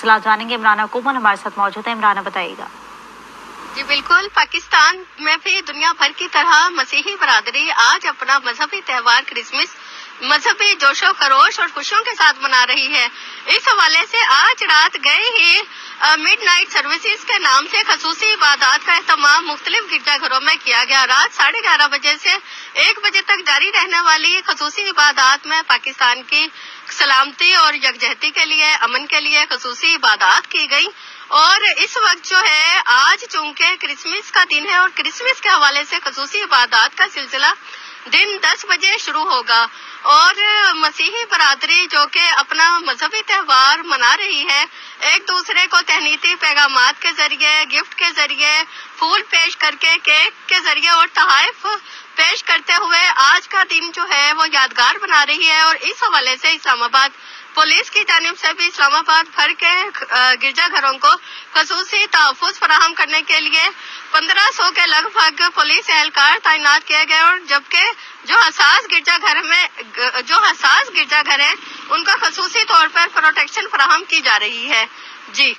सलाह जानेंगे। इमरान हुकूमत हमारे साथ मौजूद है। इमरान बताइएगा। जी बिल्कुल, पाकिस्तान में भी दुनिया भर की तरह मसीही बरादरी आज अपना मजहबी त्योहार क्रिसमस मजहबी जोशो खरोश और खुशियों के साथ मना रही है। इस हवाले से आज रात गए ही मिडनाइट सर्विसेज के नाम से खसूसी इबादत का एहतमाम मुख्तलिफ गिरजाघरों में किया गया। रात 11:30 बजे से 1 बजे तक जारी रहने वाली खसूसी इबादत में पाकिस्तान की सलामती और यकजहती के लिए, अमन के लिए खसूसी इबादत की गई। और इस वक्त जो है आज चूंकि क्रिसमस का दिन है और क्रिसमस के हवाले से खसूसी इबादत का सिलसिला दिन 10 बजे शुरू होगा और मसीही बरादरी जो कि अपना मजहबी त्योहार मना रही है, एक दूसरे को तहनीती पैगामात के जरिए, गिफ्ट के जरिए, फूल पेश करके, केक के जरिए और तोहफे पेश करते हुए आज का दिन जो है वो यादगार बना रही है। और इस हवाले से इस्लामाबाद पुलिस की जानिब से भी इस्लामाबाद भर के गिरजाघरों को खसूसी तहफ़्फ़ुज़ फराहम करने के लिए 1500 के लगभग पुलिस एहलकार तैनात किए गए और जबकि जो हसास गिरजाघर हैं उनका खसूसी तौर पर प्रोटेक्शन फराहम की जा रही है। जी।